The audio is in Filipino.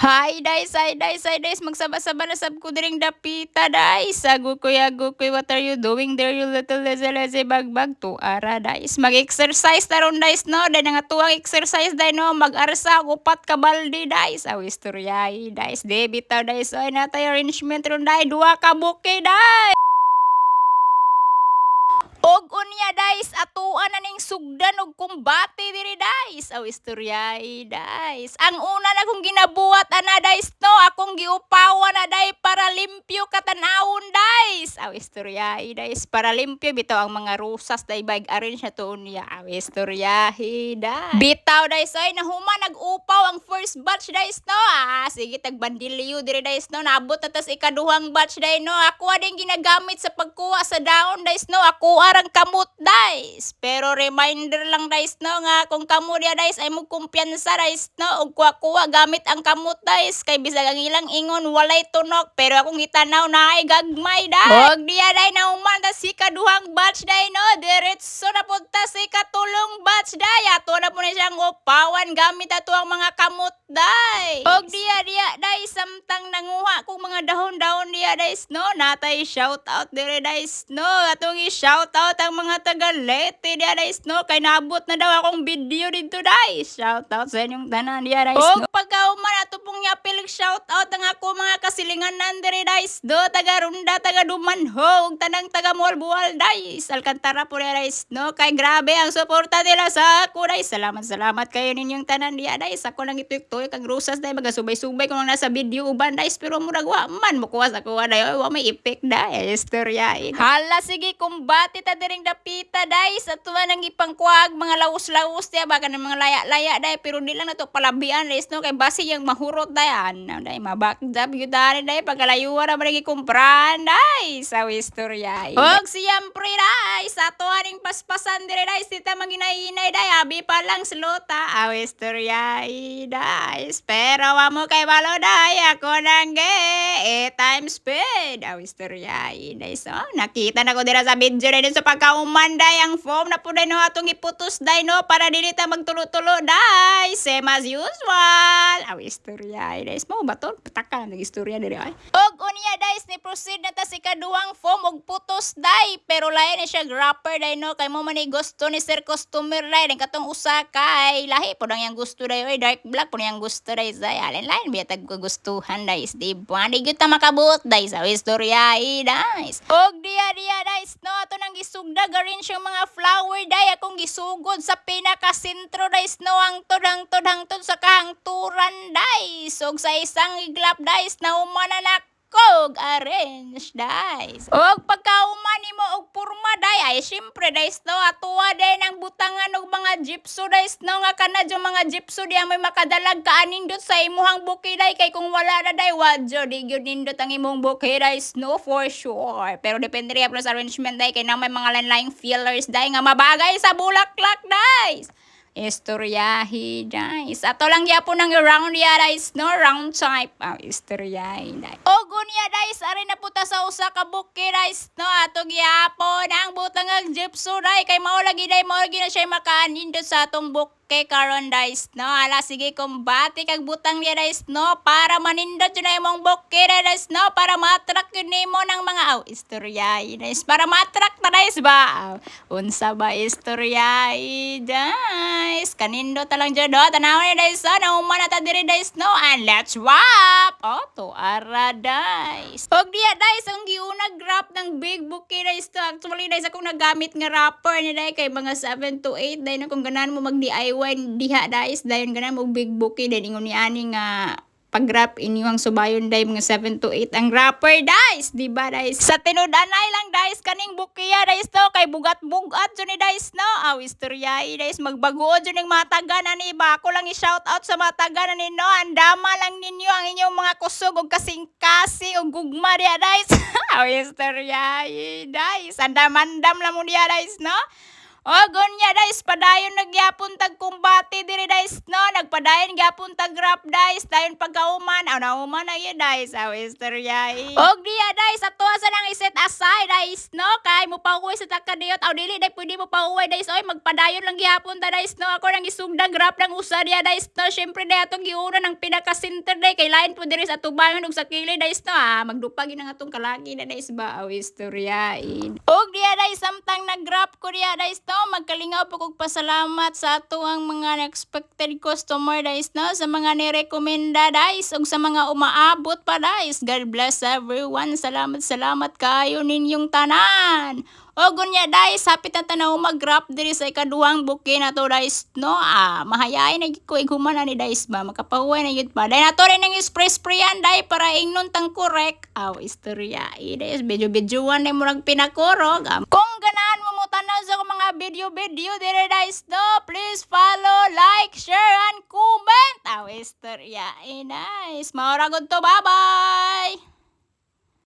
Hi guys, magsaba-saba na sab ko diring dapita guys. Agukoy, what are you doing there, you little lazy bagbag to ara guys. Mag-exercise taron guys no, dahil nga tuwang exercise dahil no, mag-arsa upat ka balde guys. Aw istoryay guys, debita guys, ay natay arrangement ron dahil duha ka buke guys. Og unya guys, atuan na ning sugdan og kumbate diri guys. Aw istoryay guys. Ang una na kong ginabuhat ana guys no, akong giupawan na day para limpyo katanawon guys. Aw istoryay guys, para limpyo bitaw ang mga rusas day bag arrange na to unya. Aw istoryay guys. Bitaw guys ay nahuman nag-upaw ang first batch guys no. Sige tagbandiliyo diri guys no. Naabot na tas ikaduhang batch day no. Ako din ginagamit sa pagkuha sa daon guys no. Ako arang kamot guys. Pero reminder lang guys no nga kung kamo dia guys ay mo kumpiyansa guys no ug kuha gamit ang kamot guys kay bisag ang ilang ingon walay tunok pero akong gitanaw na ay gagmay guys. Og diya day na umanda si kaduhang batch day no diretso na punta si katulong batch day ato na po na siyang upawan gamit ato ang mga kamot day. Og diya day samtang nanguha kung mga dahon-dahon diya guys no natay shout out dire guys no atong i-shout out ang mga taga Leyte diya guys no kay naabot na daw akong video dito guys. Shout out sa inyong tanan diya guys no. Og pagkauman ato pong yapil shout out ang ako mga kasilinganan dire guys do taga Runda taga Dumanho ug tanang taga Molbual guys. Alcantara po diya guys no kay grabe ang suporta nila sa ako guys. Salamat kayo ninyong tanan diya guys. Ako lang ituik-tuik ang rusas day magasubay-subay kung nasa video uban guys pero murag wa man mukuha sa kuha day wa may effect day istorya. Hala sige kumbati ta diring dapita guys ato nang ipangkuag mga laus-laus diya baka ng mga laya-laya day pero di lang nato palabian guys no kay basi yang mahurot day ano day mabakdab gyud day pagkalayuan ra man kumpran day sa istorya. Og siyempre guys ato aning paspasan dire guys dita maginahinay day abi pa lang slota aw istorya guys pero wa mo kay balo day ako nang time speed aw istorya guys so nakita na ko dira sa video na din sa pagkaumanday ang foam na po day no atong iputos day no para dili ta magtulo-tulo day same as usual aw istorya guys mo baton pataka nag istorya diri ay og unya guys ni proceed na ta si kaduhang foam og putos day pero lain ni siya wrapper day no kay mo man ni gusto ni sir customer day den katong usa kay lahi po ang yang gusto day oy dark black po yang gusto day say alin lain biya tag gustuhan day di ba di gyud ta makabut day sa istorya guys og diya guys no ato nang gisugda garin siyang mga flower day akong gisugod sa pinaka sentro guys no ang hangtod sa kahangturan guys og sa isang iglap guys na umana na kog arrange guys og pagkauman nimo og purma day ay syempre guys no atuwa day nang butangan og mga gypso guys no nga kana yung mga gypso diya may makadalag kaanindot sa imuhang buki day kay kung wala na day wadyo di gyud nindot ang imong buki guys no for sure pero depende rin sa arrangement day kay na may mga lain-laing fillers day nga mabagay sa bulaklak guys istoryahi guys ato lang gyapon ang round ya guys no round type istoryahi guys og unya guys ari na puta sa usa ka buki guys no ato gyapon ang butang gypso day kay mao lagi day mao lagi na siya makaanindot sa atong buki karon guys no ala sige kumbati kag butang niya guys no para manindot yun na imong buki guys no para matrak yun nimo ng mga istoryahi guys para matrak na guys ba unsa ba istoryahi guys kanindo talang dyan no tanawan niya guys no umanata diri guys no and let's wrap to ara guys og diya guys ang giunag wrap ng big buki guys to actually guys akong nagamit nga wrapper ni day kay mga 7 to 8 day na kung ganan mo mag DIY diha guys dayon ganan mo big buki din ingon ni ani nga pag-wrap inyong subayon day mga 7 to 8 ang wrapper guys di ba guys sa tinud-anay lang guys kaning bukiya guys to kay bugat-bugat jud ni guys no istoryahi guys magbaguod jud ning mga taga-nan ni ba ako lang i-shout out sa mga taga-nan ninyo andama lang ninyo ang inyong mga kusog ug kasing-kasing ug gugma diya guys istoryahi guys andam-andam lang mo diya guys no O gunya guys, padayon nagyapon tag kumbati diri guys no, nagpadayon gyapon tag grab guys, dayon pagkauman, nauman na yun guys, istorya. Og diya guys, ato sa nang iset aside guys no, kay mo pauwi sa takadiyot, dili day pwede mo pauwi guys, oy magpadayon lang gyapon ta guys no, ako nang isugda grab nang usa diya guys no, syempre day atong giuna ng pinaka center day, kay lain po diri sa tubangan ug sa kilid guys no, magdupag ang atong kalaki na guys ba, istorya. Og diya guys, samtang nag-grab ko diya guys no, magkalingaw po kog pasalamat sa ato ang mga unexpected customer guys no, sa mga nirekomenda guys ug sa mga umaabot pa guys. God bless everyone. Salamat kayo ninyong tanan. O gunya guys, hapit na tanaw mag-grab diri sa ikaduhang booking na to guys no. Mahayain na ko iguman na ni guys ba, makapahuway na yun pa. Dahil nato rin ng spray-sprayan dahil para ingnon tang korek. Istorya. Guys, video-videoan na mo nang pinakurog. Kung ganahan mo tanaw sa mga video dire guys no, please follow, like, share, and comment. Istorya. Nice. Maura good to. Bye-bye.